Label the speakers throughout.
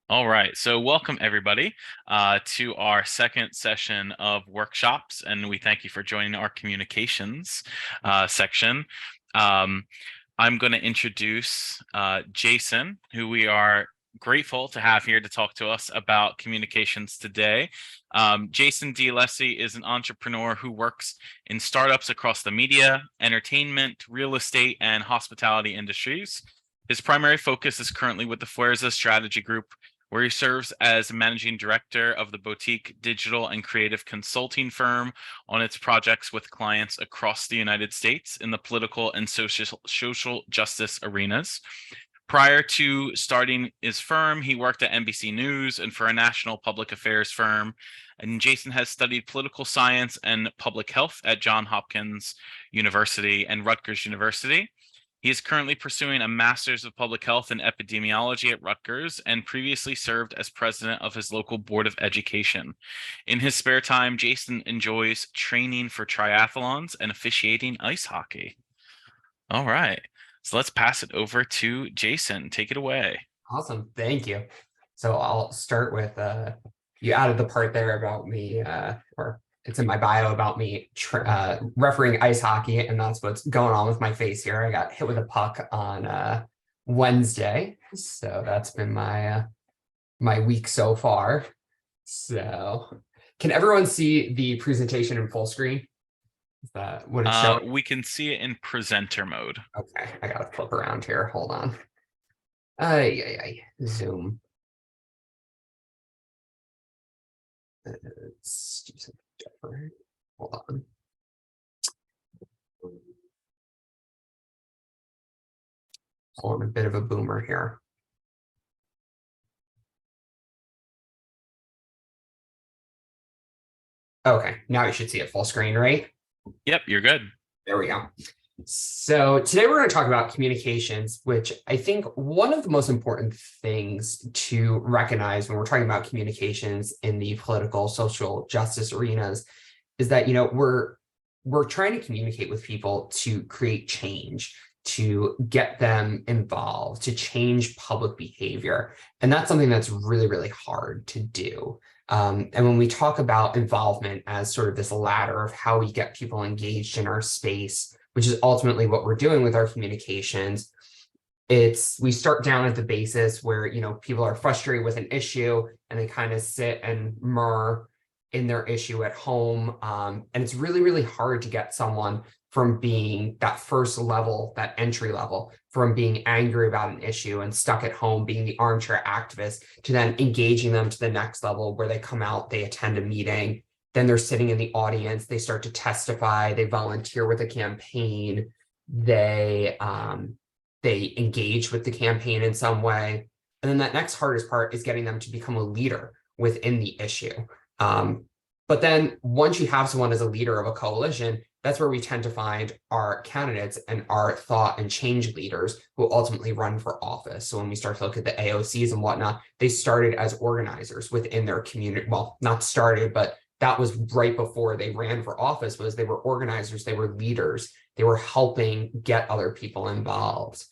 Speaker 1: All right, so welcome everybody to our second session of workshops, and we thank you for joining our communications section. I'm going to introduce Jason, who we are grateful to have here to talk to us about communications today. Jason Dealessi is an entrepreneur who works in startups across the media, entertainment, real estate, and hospitality industries. His primary focus is currently with the Fuerza strategy group, where he serves as managing director of the boutique digital and creative consulting firm on its projects with clients across the United States in the political and social justice arenas. Prior to starting his firm, he worked at NBC News and for a national public affairs firm. And Jason has studied political science and public health at Johns Hopkins University and Rutgers University. He is currently pursuing a master's of public health and epidemiology at Rutgers and previously served as president of his local board of education. In his spare time, Jason enjoys training for triathlons and officiating ice hockey. All right, so let's pass it over to Jason. Take it away.
Speaker 2: Awesome. Thank you. So I'll start with you added the part there about me, or it's in my bio about me refereeing ice hockey, and that's what's going on with my face here. I got hit with a puck on Wednesday, so that's been my week so far. So can everyone see the presentation in full screen? Is that what it's showing?
Speaker 1: We can see it in presenter mode.
Speaker 2: Okay, I gotta flip around here. Hold on. Zoom. Let's do something different. Hold on. Pulling a bit of a boomer here. Okay, now you should see it full screen, right?
Speaker 1: Yep, you're good.
Speaker 2: There we go. So today we're going to talk about communications, which I think one of the most important things to recognize when we're talking about communications in the political, social justice arenas is that, we're trying to communicate with people to create change, to get them involved, to change public behavior. And that's something that's really, really hard to do. And when we talk about involvement as sort of this ladder of how we get people engaged in our space, which is ultimately what we're doing with our communications, we start down at the basis where, people are frustrated with an issue and they kind of sit and murmur in their issue at home. And it's really, really hard to get someone from being that first level, that entry level, from being angry about an issue and stuck at home, being the armchair activist, to then engaging them to the next level where they come out, they attend a meeting, then they're sitting in the audience, they start to testify, they volunteer with a campaign, they engage with the campaign in some way. And then that next hardest part is getting them to become a leader within the issue. But then once you have someone as a leader of a coalition, that's where we tend to find our candidates and our thought and change leaders who ultimately run for office. So when we start to look at the AOCs and whatnot, they started as organizers within their community. Well, not started, but that was right before they ran for office. Was they were organizers, they were leaders, they were helping get other people involved.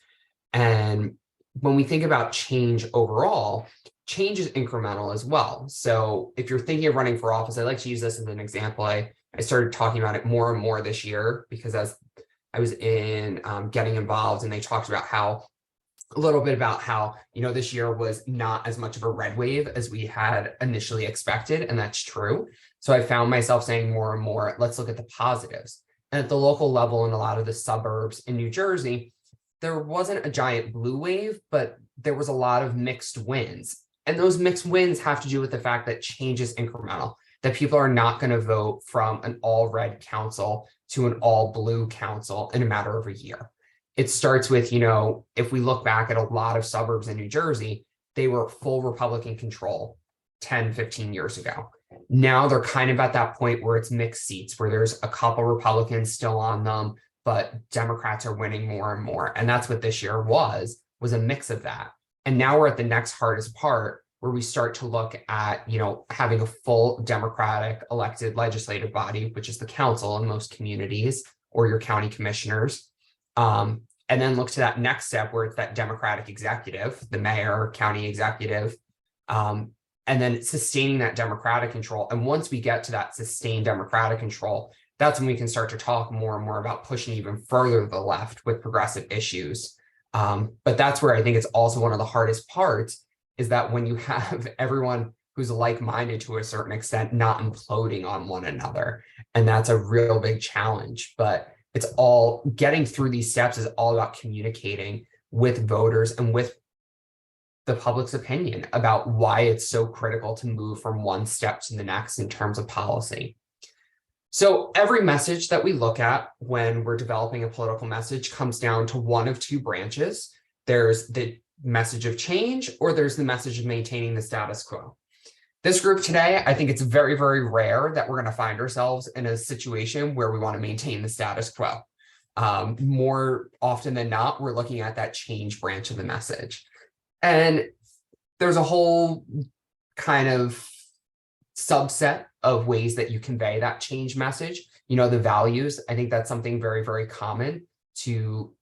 Speaker 2: And when we think about change overall, change is incremental as well. So if you're thinking of running for office, I like to use this as an example. I started talking about it more and more this year because as I was in getting involved, and they talked about a little bit about how, this year was not as much of a red wave as we had initially expected. And that's true. So I found myself saying more and more, let's look at the positives. And at the local level in a lot of the suburbs in New Jersey, there wasn't a giant blue wave, but there was a lot of mixed wins. And those mixed wins have to do with the fact that change is incremental, that people are not going to vote from an all red council to an all blue council in a matter of a year. It starts with, if we look back at a lot of suburbs in New Jersey, they were full Republican control 10, 15 years ago. Now they're kind of at that point where it's mixed seats, where there's a couple Republicans still on them, but Democrats are winning more and more. And that's what this year was a mix of that. And now we're at the next hardest part where we start to look at, having a full Democratic elected legislative body, which is the council in most communities, or your county commissioners. And then look to that next step where it's that Democratic executive, the mayor, county executive, And then sustaining that democratic control. And once we get to that sustained democratic control, that's when we can start to talk more and more about pushing even further to the left with progressive issues. But that's where I think it's also one of the hardest parts, is that when you have everyone who's like-minded to a certain extent not imploding on one another. And that's a real big challenge. But it's all getting through these steps is all about communicating with voters and with the public's opinion about why it's so critical to move from one step to the next in terms of policy. So every message that we look at when we're developing a political message comes down to one of two branches. There's the message of change, or there's the message of maintaining the status quo. This group today, I think it's very, very rare that we're going to find ourselves in a situation where we want to maintain the status quo. More often than not, we're looking at that change branch of the message. And there's a whole kind of subset of ways that you convey that change message. You know, the values, I think that's something very, very common to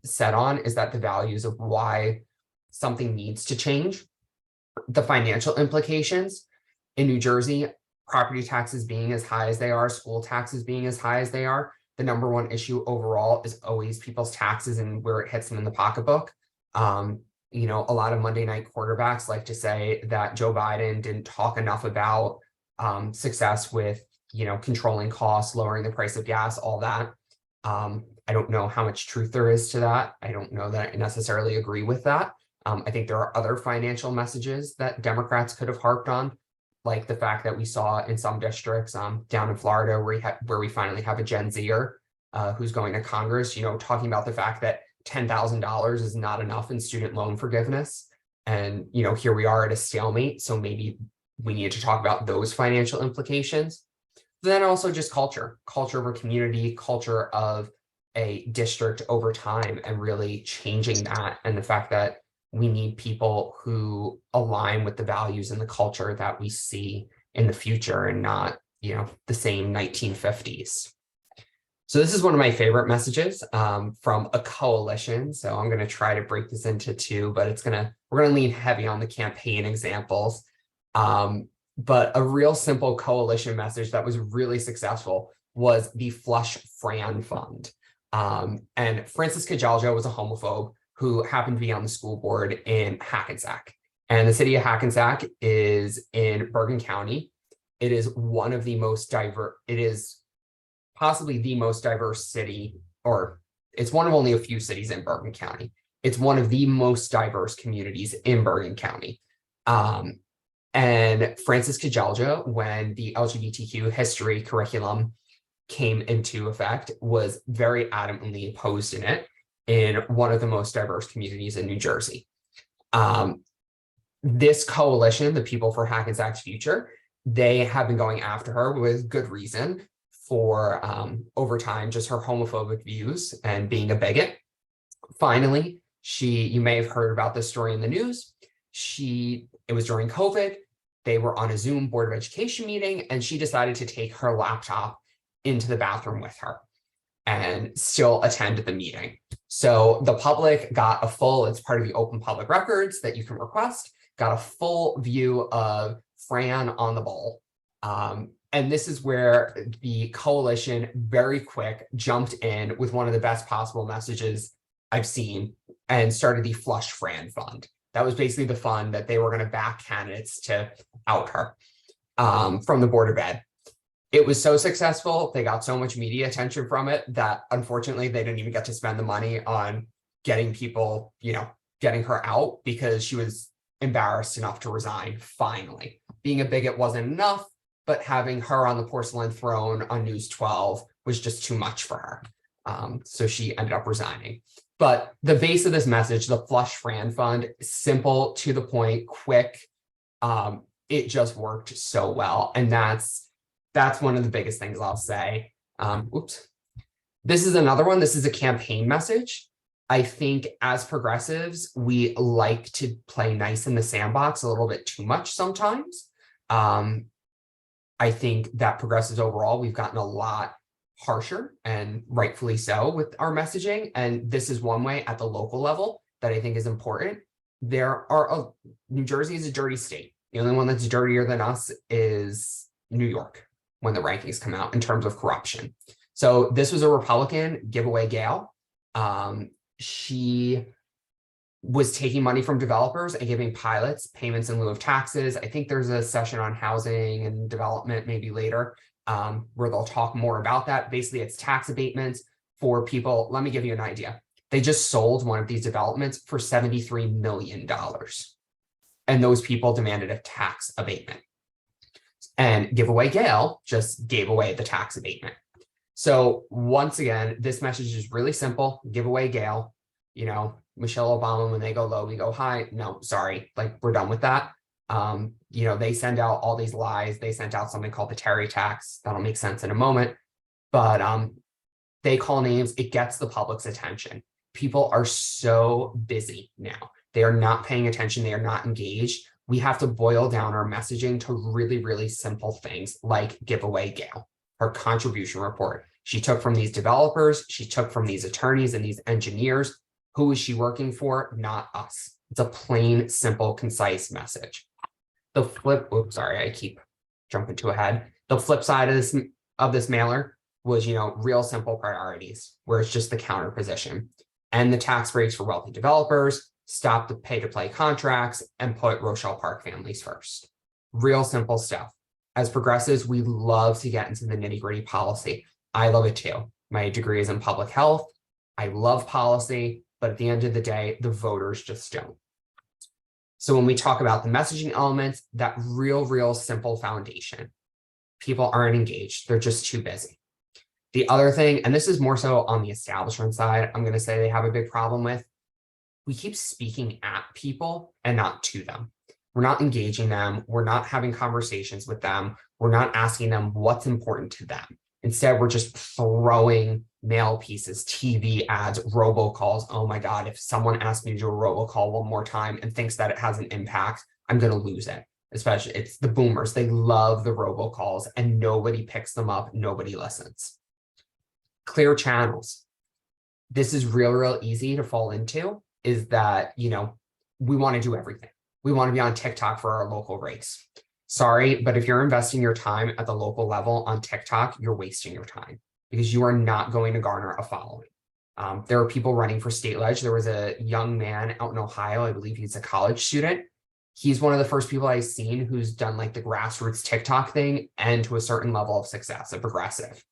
Speaker 2: set on, is that the values of why something needs to change. The financial implications in New Jersey, property taxes being as high as they are, school taxes being as high as they are, the number one issue overall is always people's taxes and where it hits them in the pocketbook. You know, a lot of Monday night quarterbacks like to say that Joe Biden didn't talk enough about success with, you know, controlling costs, lowering the price of gas, all that. I don't know how much truth there is to that. I don't know that I necessarily agree with that. I think there are other financial messages that Democrats could have harped on, like the fact that we saw in some districts down in Florida where we finally have a Gen Zer who's going to Congress, you know, talking about the fact that $10,000 is not enough in student loan forgiveness. And, you know, here we are at a stalemate. So maybe we need to talk about those financial implications. Then also just culture of a community, culture of a district over time, and really changing that. And the fact that we need people who align with the values and the culture that we see in the future, and not, you know, the same 1950s. So this is one of my favorite messages from a coalition. So I'm going to try to break this into two, but we're going to lean heavy on the campaign examples. But a real simple coalition message that was really successful was the Flush Fran Fund. And Francis Cajaljo was a homophobe who happened to be on the school board in Hackensack. And the city of Hackensack is in Bergen County. It is one of the most diverse, it is possibly the most diverse city, or it's one of only a few cities in Bergen County. It's one of the most diverse communities in Bergen County. And Francis Cajaljo, when the LGBTQ history curriculum came into effect, was very adamantly opposed in it, in one of the most diverse communities in New Jersey. This coalition, the People for Hackensack's Future, they have been going after her with good reason for over time, just her homophobic views and being a bigot. Finally, you may have heard about this story in the news. It was during COVID. They were on a Zoom Board of Education meeting, and she decided to take her laptop into the bathroom with her and still attend the meeting. So the public got it's part of the open public records that you can request, got a full view of Fran on the ball. And this is where the coalition very quick jumped in with one of the best possible messages I've seen and started the Flush Fran Fund. That was basically the fund that they were going to back candidates to out her from the Board of Ed. It was so successful, they got so much media attention from it that unfortunately they didn't even get to spend the money on getting people, you know, getting her out, because she was embarrassed enough to resign finally. Being a bigot wasn't enough, but having her on the porcelain throne on News 12 was just too much for her. So she ended up resigning. But the base of this message, the Flush Fran Fund, simple, to the point, quick. It just worked so well. And that's one of the biggest things I'll say. This is another one. This is a campaign message. I think as progressives, we like to play nice in the sandbox a little bit too much sometimes. I think that progressives overall, we've gotten a lot harsher, and rightfully so, with our messaging. And this is one way at the local level that I think is important. New Jersey is a dirty state. The only one that's dirtier than us is New York when the rankings come out in terms of corruption. So this was a Republican giveaway gal. She was taking money from developers and giving pilots payments in lieu of taxes. I think there's a session on housing and development maybe later where they'll talk more about that. Basically, it's tax abatements for people. Let me give you an idea. They just sold one of these developments for $73 million. And those people demanded a tax abatement. And giveaway Gail just gave away the tax abatement. So once again, this message is really simple. Giveaway Gail, you know, Michelle Obama, when they go low, we go high. No, sorry, like we're done with that. You know, they send out all these lies. They sent out something called the Terry tax. That'll make sense in a moment. But they call names. It gets the public's attention. People are so busy now. They are not paying attention. They are not engaged. We have to boil down our messaging to really, really simple things like giveaway Gail, her contribution report. She took from these developers. She took from these attorneys and these engineers. Who is she working for? Not us. It's a plain, simple, concise message. The flip, oops, sorry, I keep jumping to ahead. The flip side of this mailer was, you know, real simple priorities, where it's just the counter position. End the tax breaks for wealthy developers, stop the pay-to-play contracts, and put Rochelle Park families first. Real simple stuff. As progressives, we love to get into the nitty-gritty policy. I love it too. My degree is in public health. I love policy, but at the end of the day, the voters just don't. So when we talk about the messaging elements, that real simple foundation, people aren't engaged. They're just too busy. The other thing, and this is more so on the establishment side, I'm going to say they have a big problem with, we keep speaking at people and not to them. We're not engaging them. We're not having conversations with them. We're not asking them what's important to them. Instead, we're just throwing mail pieces, TV ads, robocalls. Oh my God, if someone asks me to do a robocall one more time and thinks that it has an impact, I'm going to lose it. Especially, it's the boomers. They love the robocalls and nobody picks them up. Nobody listens. Clear channels. This is real easy to fall into, is that, you know, we want to do everything. We want to be on TikTok for our local race. Sorry, but if you're investing your time at the local level on TikTok, you're wasting your time because you are not going to garner a following. There are people running for state ledge. There was a young man out in Ohio, I believe he's a college student. He's one of the first people I've seen who's done like the grassroots TikTok thing and to a certain level of success, a progressive.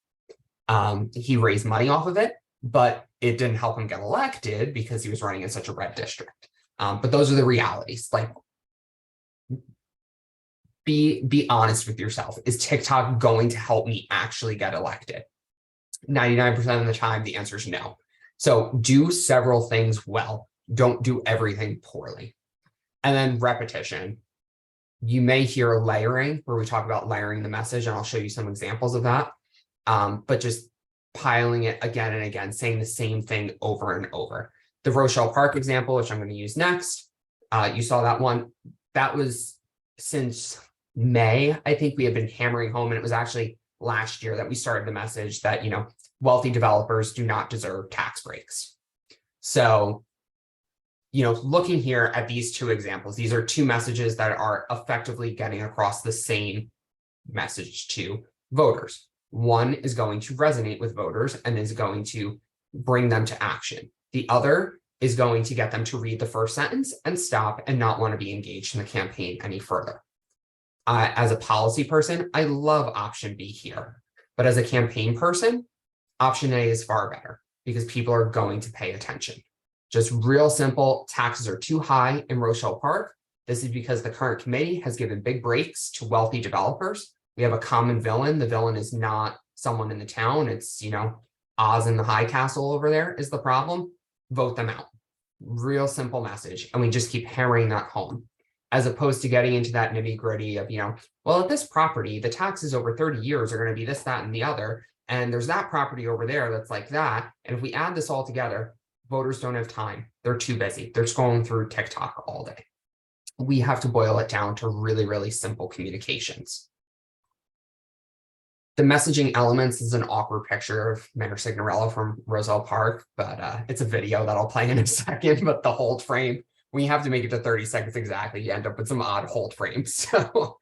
Speaker 2: He raised money off of it, but it didn't help him get elected because he was running in such a red district. But those are the realities. Like, be honest with yourself. Is TikTok going to help me actually get elected? 99% of the time, the answer is no. So do several things well. Don't do everything poorly. And then repetition. You may hear layering, where we talk about layering the message, and I'll show you some examples of that. But just piling it again and again, saying the same thing over and over. The Rochelle Park example, which I'm going to use next, you saw that one. That was since May, I think we had been hammering home, and it was actually last year that we started the message that, you know, wealthy developers do not deserve tax breaks. So, you know, looking here at these two examples, these are two messages that are effectively getting across the same message to voters. One is going to resonate with voters and is going to bring them to action. The other is going to get them to read the first sentence and stop and not want to be engaged in the campaign any further. As a policy person, I love option B here, but as a campaign person, option A is far better because people are going to pay attention. Just real simple, taxes are too high in Rochelle Park. This is because the current committee has given big breaks to wealthy developers. We have a common villain. The villain is not someone in the town. It's, you know, Oz in the high castle over there is the problem. Vote them out. Real simple message. And we just keep hammering that home, as opposed to getting into that nitty gritty of, you know, well, at this property, the taxes over 30 years are going to be this, that, and the other. And there's that property over there that's like that. And if we add this all together, voters don't have time. They're too busy. They're scrolling through TikTok all day. We have to boil it down to really simple communications. The messaging elements is an awkward picture of Mayor Signorello from Rochelle Park, but it's a video that I'll play in a second, but the hold frame when you have to make it to 30 seconds exactly, you end up with some odd hold frames. So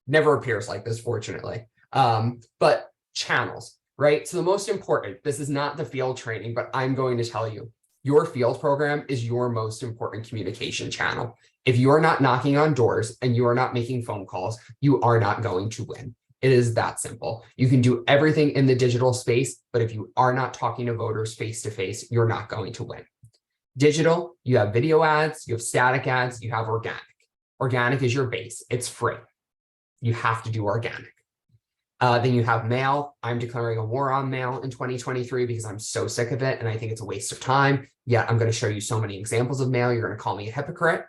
Speaker 2: never appears like this, fortunately. But channels, right? So the most important, this is not the field training, but I'm going to tell you, your field program is your most important communication channel. If you are not knocking on doors and you are not making phone calls, you are not going to win. It is that simple. You can do everything in the digital space, but if you are not talking to voters face to face, you're not going to win. Digital, you have video ads, you have static ads, you have organic. Organic is your base. It's free. You have to do organic. Then you have mail. I'm declaring a war on mail in 2023 because I'm so sick of it and I think it's a waste of time. Yet I'm going to show you so many examples of mail. You're going to call me a hypocrite.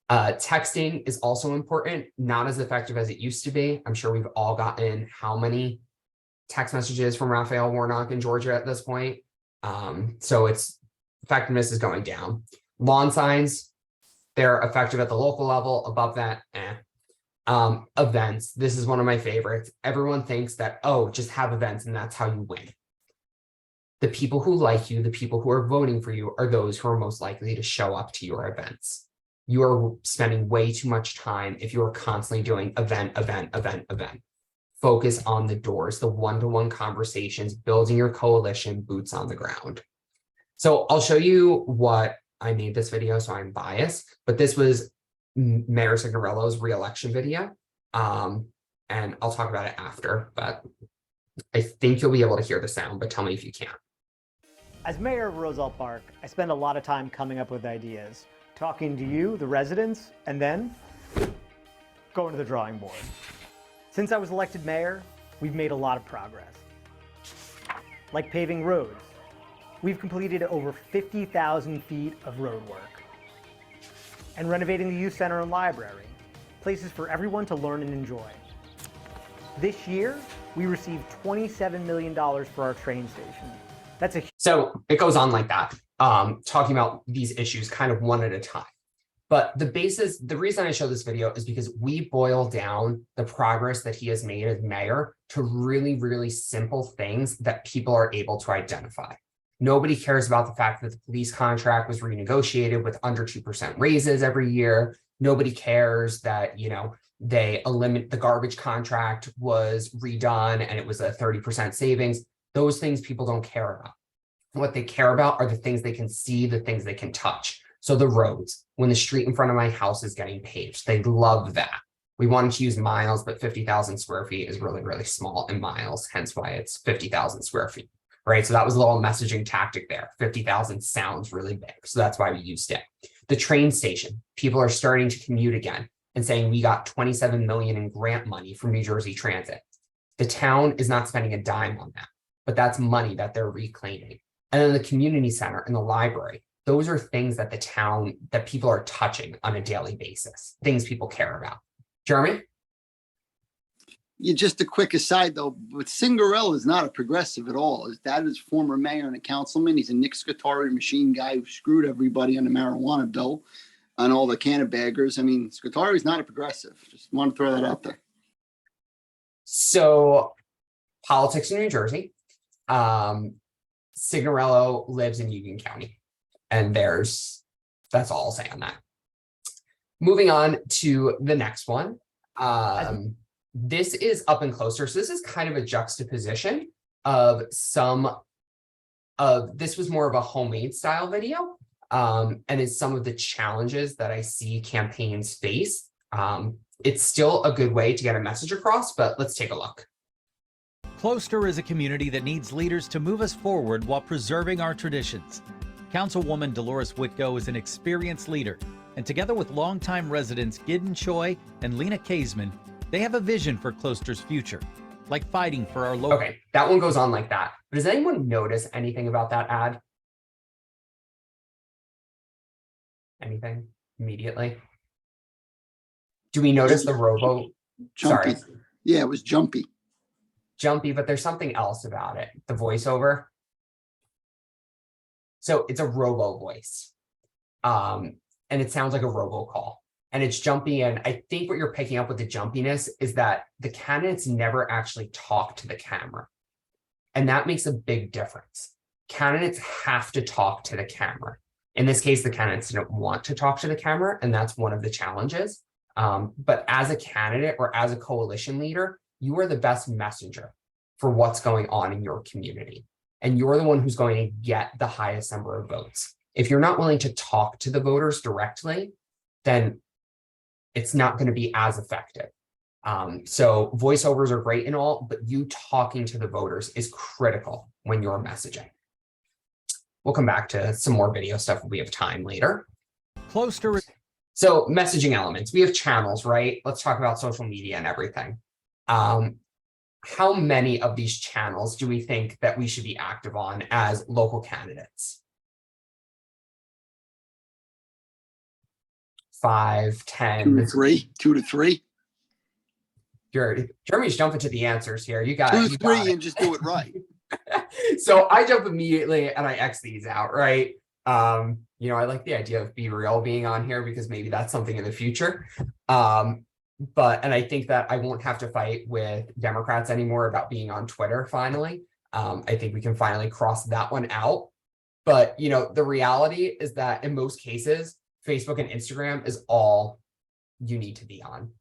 Speaker 2: Texting is also important, not as effective as it used to be. I'm sure we've all gotten how many text messages from Raphael Warnock in Georgia at this point. So its effectiveness is going down. Lawn signs, they're effective at the local level. Above that, events. This is one of my favorites. Everyone thinks that, oh, just have events and that's how you win. The people who like you, the people who are voting for you are those who are most likely to show up to your events. You are spending way too much time if you are constantly doing event. Focus on the doors, the one-to-one conversations, building your coalition, boots on the ground. So I'll show you what I made this video, so I'm biased, but this was Mayor Signorello's re-election video. And I'll talk about it after, but I think you'll be able to hear the sound, but tell me if you can't.
Speaker 3: As mayor of Roselle Park, I spend a lot of time coming up with ideas, talking to you, the residents, and then going to the drawing board. Since I was elected mayor, we've made a lot of progress. Like paving roads. We've completed over 50,000 feet of road work. And renovating the youth center and library, places for everyone to learn and enjoy. This year, we received $27 million for our train station. So
Speaker 2: it goes on like that, talking about these issues kind of one at a time. But the reason I show this video is because we boil down the progress that he has made as mayor to really, really simple things that people are able to identify. Nobody cares about the fact that the police contract was renegotiated with under 2% raises every year. Nobody cares that, they eliminate the garbage contract was redone and it was a 30% savings. Those things people don't care about. What they care about are the things they can see, the things they can touch. So the roads, when the street in front of my house is getting paved, they love that. We wanted to use miles, but 50,000 square feet is really, really small in miles, hence why it's 50,000 square feet. Right, so that was a little messaging tactic there. 50,000 sounds really big, so that's why we used it. The train station, people are starting to commute again and saying we got 27 million in grant money from New Jersey Transit. The town is not spending a dime on that, but that's money that they're reclaiming. And then the community center and the library, those are things that that people are touching on a daily basis, things people care about. Jeremy?
Speaker 4: Yeah, just a quick aside though, but Cingarella is not a progressive at all. His dad is former mayor and a councilman. He's a Nick Scutari machine guy who screwed everybody on the marijuana bill and all the cannabaggers. I mean, Scutari's not a progressive. Just want to throw that out there.
Speaker 2: So politics in New Jersey. Signorello lives in Union County, and that's all I'll say on that. Moving on to the next one. This is up and closer. So this is kind of a juxtaposition of this was more of a homemade style video, and it's some of the challenges that I see campaigns face. It's still a good way to get a message across, but let's take a look.
Speaker 5: Closter is a community that needs leaders to move us forward while preserving our traditions. Councilwoman Dolores Whitko is an experienced leader, and together with longtime residents Gideon Choi and Lena Kaisman, they have a vision for Closter's future, like fighting for our local.
Speaker 2: Okay, that one goes on like that. But does anyone notice anything about that ad? Anything immediately? Do we notice the robo?
Speaker 4: Jumpy.
Speaker 2: Sorry.
Speaker 4: Yeah, it was jumpy.
Speaker 2: Jumpy, but there's something else about it. The voiceover. So it's a robo voice. And it sounds like a robocall. And it's jumpy. And I think what you're picking up with the jumpiness is that the candidates never actually talk to the camera. And that makes a big difference. Candidates have to talk to the camera. In this case, the candidates didn't want to talk to the camera, and that's one of the challenges. But as a candidate or as a coalition leader, you are the best messenger for what's going on in your community. And you're the one who's going to get the highest number of votes. If you're not willing to talk to the voters directly, then it's not going to be as effective. So voiceovers are great and all, but you talking to the voters is critical when you're messaging. We'll come back to some more video stuff if we have time later.
Speaker 5: Close to.
Speaker 2: So messaging elements, we have channels, right? Let's talk about social media and everything. How many of these channels do we think that we should be active on as local candidates? 5, 10.
Speaker 4: 2 to 3. 2 to 3.
Speaker 2: Jeremy's jumping to the answers here. You got
Speaker 4: 2 to 3 and just do it right.
Speaker 2: So I jump immediately and I X these out, right? You know, I like the idea of Be Real being on here because maybe that's something in the future. And I think that I won't have to fight with Democrats anymore about being on Twitter finally. I think we can finally cross that one out. But, you know, the reality is that in most cases, Facebook and Instagram is all you need to be on.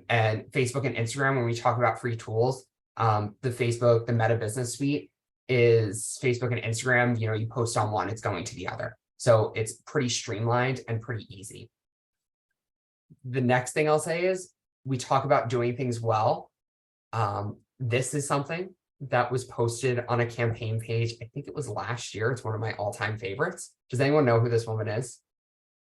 Speaker 2: And Facebook and Instagram, when we talk about free tools, the Meta Business Suite is Facebook and Instagram. You know, you post on one, it's going to the other. So it's pretty streamlined and pretty easy. The next thing I'll say is we talk about doing things well. This is something that was posted on a campaign page. I think it was last year. It's one of my all-time favorites. Does anyone know who this woman is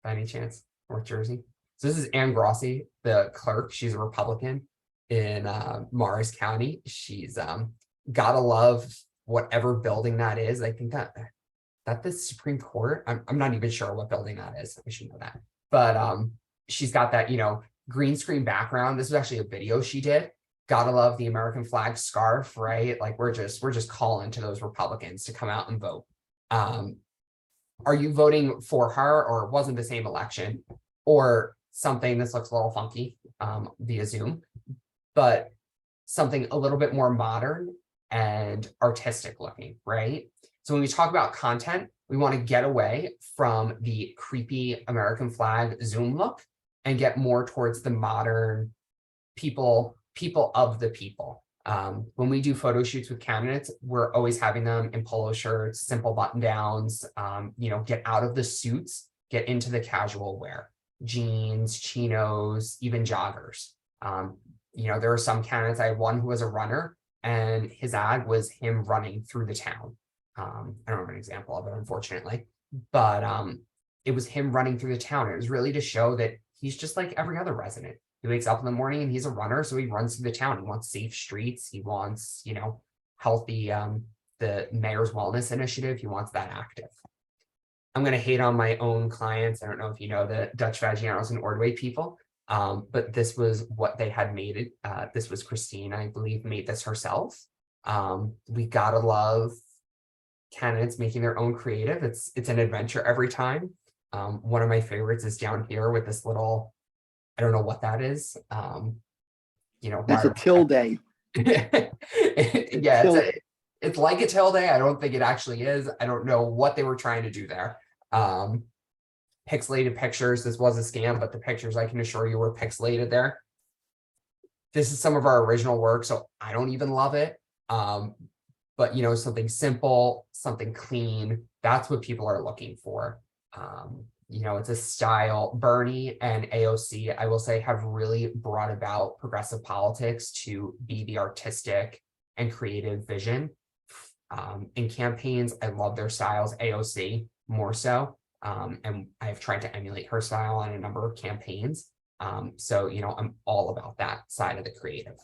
Speaker 2: by any chance? North Jersey. So this is Ann Grossi, the clerk. She's a Republican in Morris County. She's gotta love whatever building that is. I think that the Supreme Court. I'm not even sure what building that is. I should know that. But she's got that, you know, green screen background. This was actually a video she did. Gotta love the American flag scarf, right? Like we're just calling to those Republicans to come out and vote. Are you voting for her, or it wasn't the same election, or something? This looks a little funky via Zoom, but something a little bit more modern and artistic looking, right? So when we talk about content, we want to get away from the creepy American flag Zoom look and get more towards the modern people of the people. When we do photo shoots with candidates, we're always having them in polo shirts, simple button downs, you know, get out of the suits, get into the casual wear, jeans, chinos, even joggers. You know, there are some candidates. I had one who was a runner and his ad was him running through the town. I don't have an example of it, unfortunately, but it was him running through the town. It was really to show that he's just like every other resident. He wakes up in the morning and he's a runner, so he runs through the town. He wants safe streets. He wants, you know, healthy, the mayor's wellness initiative. He wants that active. I'm going to hate on my own clients. I don't know if you know the Dutch Vagianos and Ordway people, but this was what they had made it. This was Christine, I believe, made this herself. We gotta love candidates making their own creative. It's an adventure every time. One of my favorites is down here with this little, I don't know what that is. You know,
Speaker 4: That's a tilde.
Speaker 2: Yeah, it's like a tilde. I don't think it actually is. I don't know what they were trying to do there. Pixelated pictures. This was a scam, but the pictures, I can assure you, were pixelated there. This is some of our original work, so I don't even love it. But you know, something simple, something clean, that's what people are looking for. You know, it's a style. Bernie and AOC, I will say, have really brought about progressive politics to be the artistic and creative vision. In campaigns, I love their styles. AOC more so. And I've tried to emulate her style on a number of campaigns. So, you know, I'm all about that side of the creative.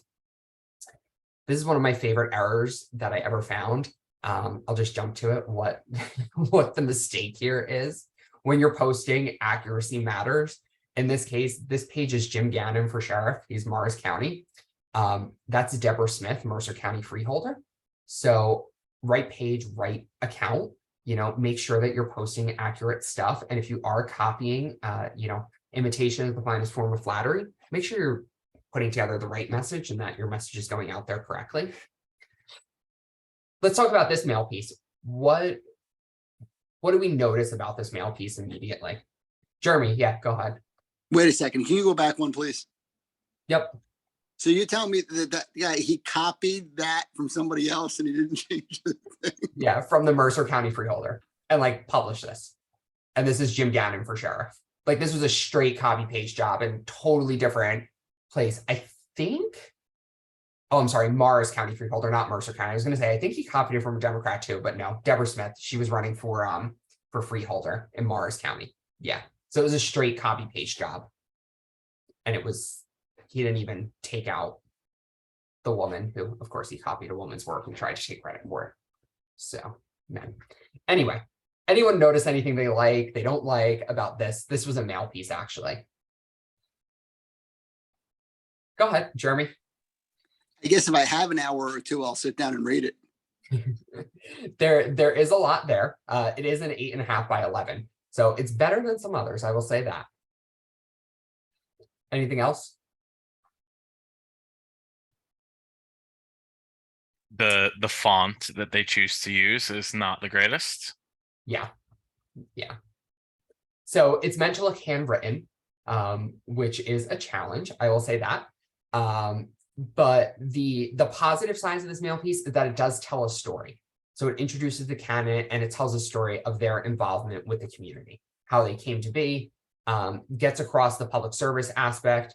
Speaker 2: This is one of my favorite errors that I ever found. I'll just jump to it. What the mistake here is. When you're posting, accuracy matters. In this case, this page is Jim Gannon for sheriff. He's Morris County. That's Deborah Smith, Mercer County freeholder. So right page, right account, you know, make sure that you're posting accurate stuff. And if you are copying, you know, imitation is the finest form of flattery, make sure you're putting together the right message and that your message is going out there correctly. Let's talk about this mail piece. What what do we notice about this mail piece immediately? Jeremy, yeah, go ahead.
Speaker 4: Wait a second. Can you go back one, please?
Speaker 2: Yep.
Speaker 4: So you're telling me that guy, he copied that from somebody else and he didn't change the thing?
Speaker 2: Yeah, from the Mercer County Freeholder, and like publish this. And this is Jim Gannon for sheriff. Like this was a straight copy paste job and totally different place. I think, oh, I'm sorry, Morris County Freeholder, not Mercer County. I was gonna say, I think he copied it from a Democrat too, but no, Deborah Smith, she was running for Freeholder in Morris County. Yeah. So it was a straight copy paste job. And it was, he didn't even take out the woman who, of course, he copied a woman's work and tried to take credit for it. So, man. Anyway, anyone notice anything they don't like about this? This was a mail piece, actually. Go ahead, Jeremy.
Speaker 4: I guess if I have an hour or two, I'll sit down and read it.
Speaker 2: There is a lot there. It is an 8.5 by 11. So it's better than some others, I will say that. Anything else?
Speaker 1: The font that they choose to use is not the greatest.
Speaker 2: Yeah. So it's meant to look handwritten, which is a challenge, I will say that. But the positive sides of this mail piece is that it does tell a story. So it introduces the candidate and it tells a story of their involvement with the community, how they came to be, gets across the public service aspect.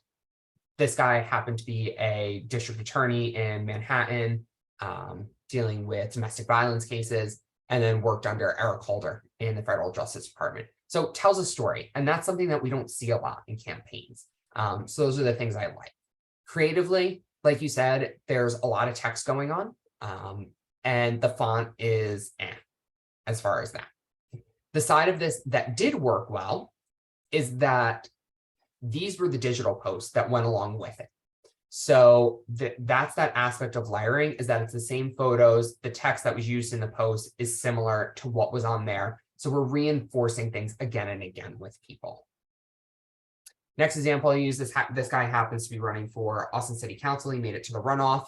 Speaker 2: This guy happened to be a district attorney in Manhattan, dealing with domestic violence cases, and then worked under Eric Holder in the Federal Justice Department. So it tells a story, and that's something that we don't see a lot in campaigns. So those are the things I like. Creatively, like you said, there's a lot of text going on, and the font is as far as that. The side of this that did work well is that these were the digital posts that went along with it. So that's that aspect of layering, is that it's the same photos. The text that was used in the post is similar to what was on there. So we're reinforcing things again and again with people. Next example I use, this guy happens to be running for Austin City Council. He made it to the runoff.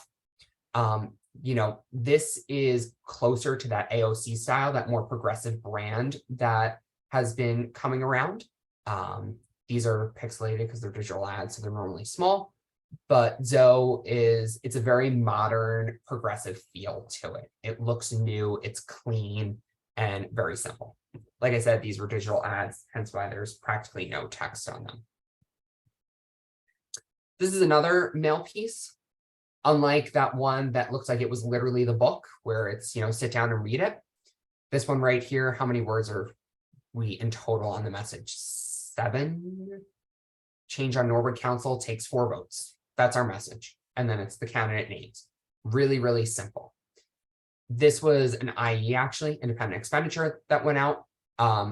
Speaker 2: You know, this is closer to that AOC style, that more progressive brand that has been coming around. These are pixelated because they're digital ads, so they're normally small. But Zoe it's a very modern, progressive feel to it. It looks new, it's clean, and very simple. Like I said, these were digital ads, hence why there's practically no text on them. This is another mail piece. Unlike that one that looks like it was literally the book, where it's, you know, sit down and read it. This one right here, how many words are we in total on the message? 7. Change on Norwood Council takes 4 votes. That's our message. And then it's the candidate names. Really, really simple. This was an IE, actually, independent expenditure that went out.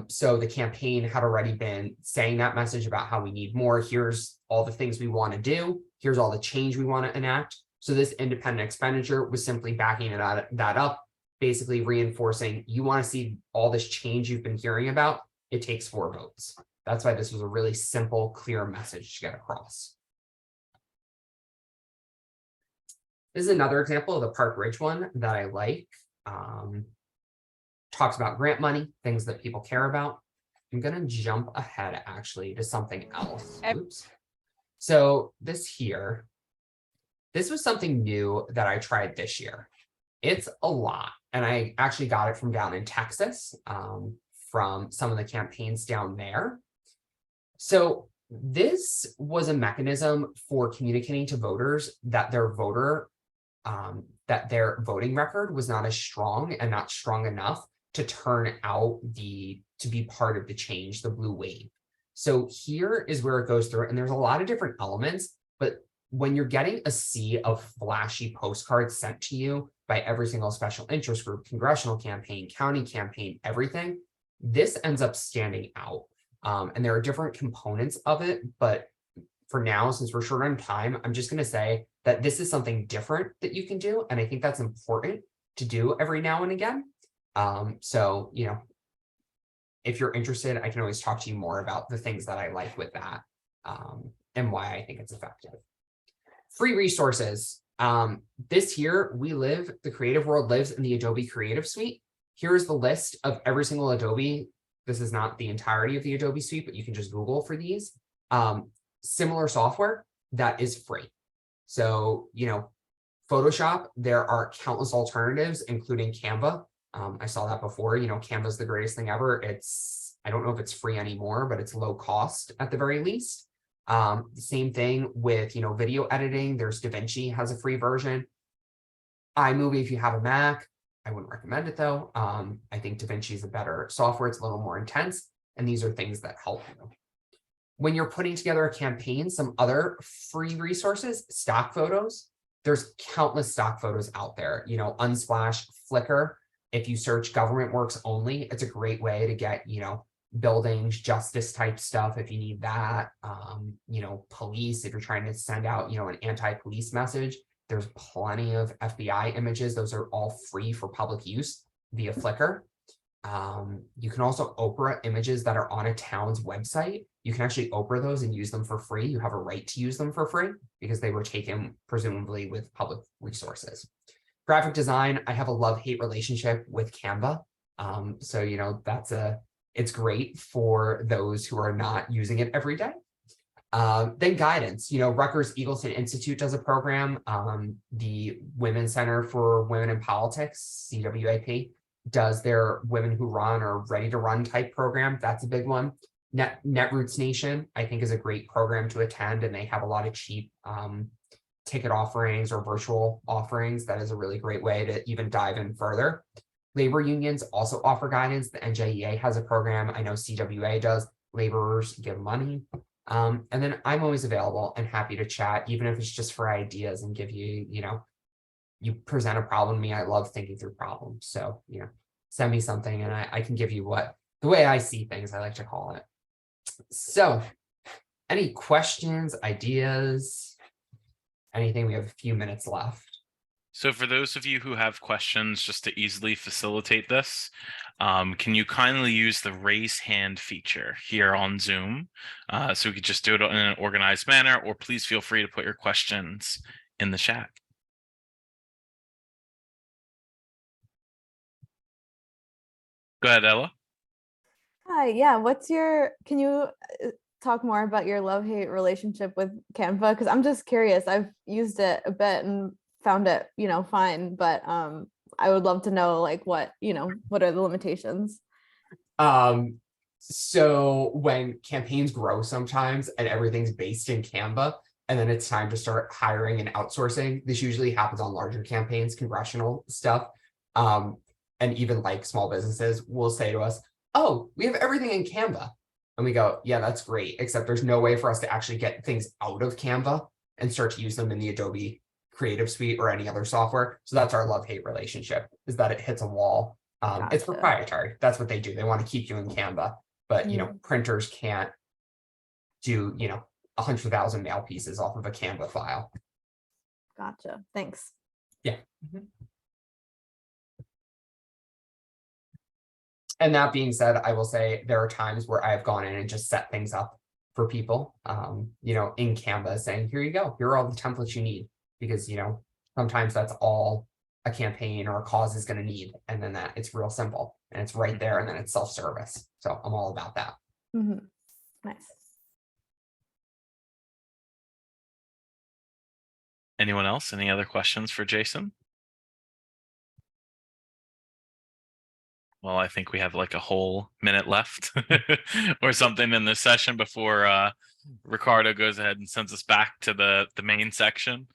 Speaker 2: So the campaign had already been saying that message about how we need more. Here's all the things we want to do. Here's all the change we want to enact. So this independent expenditure was simply backing that up, basically reinforcing, you want to see all this change you've been hearing about, it takes 4 votes. That's why this was a really simple, clear message to get across. This is another example of the Park Ridge one that I like. Talks about grant money, things that people care about. I'm going to jump ahead actually to something else. Oops. So this here, this was something new that I tried this year. It's a lot, and I actually got it from down in Texas, from some of the campaigns down there. So this was a mechanism for communicating to voters that their voting record was not as strong and not strong enough to turn out to be part of the change, the blue wave. So here is where it goes through, and there's a lot of different elements, but when you're getting a sea of flashy postcards sent to you by every single special interest group, congressional campaign, county campaign, everything, this ends up standing out. And there are different components of it, but for now, since we're short on time, I'm just going to say that this is something different that you can do. And I think that's important to do every now and again. So, you know, if you're interested, I can always talk to you more about the things that I like with that, and why I think it's effective. Free resources. This here, the creative world lives in the Adobe Creative Suite. here's the list of every single Adobe. This is not the entirety of the Adobe suite, but you can just Google for these. Similar software that is free. So, Photoshop, there are countless alternatives, including Canva. I saw that before, Canva is the greatest thing ever. I don't know if it's free anymore, but it's low cost at the very least. Same thing with, video editing. There's DaVinci has a free version. iMovie, if you have a Mac, I wouldn't recommend it though. I think DaVinci is a better software. It's a little more intense. And these are things that help you. When you're putting together a campaign, some other free resources, stock photos. There's countless stock photos out there, Unsplash, Flickr. If you search government works only, it's a great way to get, buildings, justice type stuff if you need that. Police, if you're trying to send out, an anti-police message. There's plenty of FBI images. Those are all free for public use via Flickr. You can also Oprah images that are on a town's website. You can actually Oprah those and use them for free. You have a right to use them for free because they were taken presumably with public resources. Graphic design, I have a love-hate relationship with Canva. So, it's great for those who are not using it every day. Then guidance, Rutgers Eagleton Institute does a program. The Women's Center for Women in Politics, CWAP, does their Women Who Run or Ready to Run type program. That's a big one. Netroots Nation, I think, is a great program to attend, and they have a lot of cheap ticket offerings or virtual offerings. That is a really great way to even dive in further. Labor unions also offer guidance. The NJEA has a program. I know CWA does. Laborers give money. And then I'm always available and happy to chat, even if it's just for ideas and give you, you present a problem to me. I love thinking through problems. So, send me something and I can give you the way I see things, I like to call it. So any questions, ideas, anything? We have a few minutes left.
Speaker 1: So for those of you who have questions, just to easily facilitate this, can you kindly use the raise hand feature here on Zoom? So we could just do it in an organized manner, or please feel free to put your questions in the chat. Go ahead, Ella.
Speaker 6: Hi, yeah, can you talk more about your love-hate relationship with Canva? Because I'm just curious. I've used it a bit and found it, fine, but I would love to know what are the limitations?
Speaker 2: So when campaigns grow sometimes and everything's based in Canva, and then it's time to start hiring and outsourcing, this usually happens on larger campaigns, congressional stuff. And even small businesses will say to us, oh, we have everything in Canva. And we go, yeah, that's great. Except there's no way for us to actually get things out of Canva and start to use them in the Adobe Creative Suite or any other software. So that's our love-hate relationship, is that it hits a wall.
Speaker 6: Gotcha.
Speaker 2: It's proprietary. That's what they do. They want to keep you in Canva, but printers can't do 100,000 mail pieces off of a Canva file.
Speaker 6: Gotcha. Thanks.
Speaker 2: Yeah. And that being said, I will say there are times where I've gone in and just set things up for people, in Canva, saying, here you go, here are all the templates you need, because, sometimes that's all a campaign or a cause is going to need. And then it's real simple and it's right there. And then it's self-service. So I'm all about that.
Speaker 6: Mm-hmm. Nice.
Speaker 1: Anyone else? Any other questions for Jason? Well, I think we have a whole minute left or something in this session before Ricardo goes ahead and sends us back to the main section.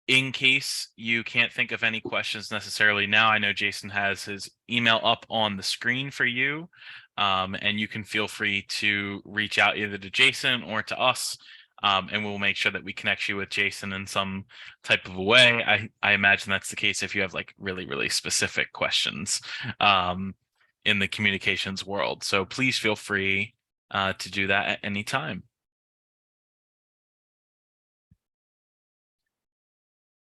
Speaker 1: In case you can't think of any questions necessarily now, I know Jason has his email up on the screen for you, and you can feel free to reach out either to Jason or to us. And we'll make sure that we connect you with Jason in some type of a way. I imagine that's the case if you have really, really specific questions in the communications world. So please feel free to do that at any time.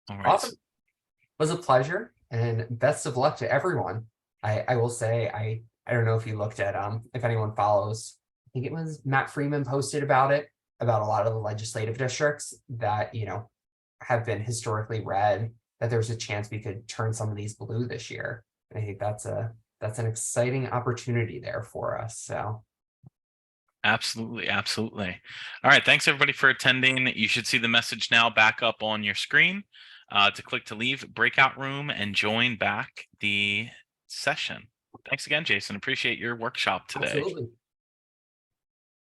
Speaker 1: All right.
Speaker 2: Awesome. It was a pleasure and best of luck to everyone. I will say, I don't know if you looked at, if anyone follows, I think it was Matt Freeman posted about a lot of the legislative districts that, have been historically red, that there's a chance we could turn some of these blue this year I think that's an exciting opportunity there for us. So
Speaker 1: Absolutely, absolutely. All right, thanks everybody for attending. You should see the message now back up on your screen to click to leave breakout room and join back the session. Thanks again, Jason. Appreciate your workshop today.
Speaker 2: absolutely.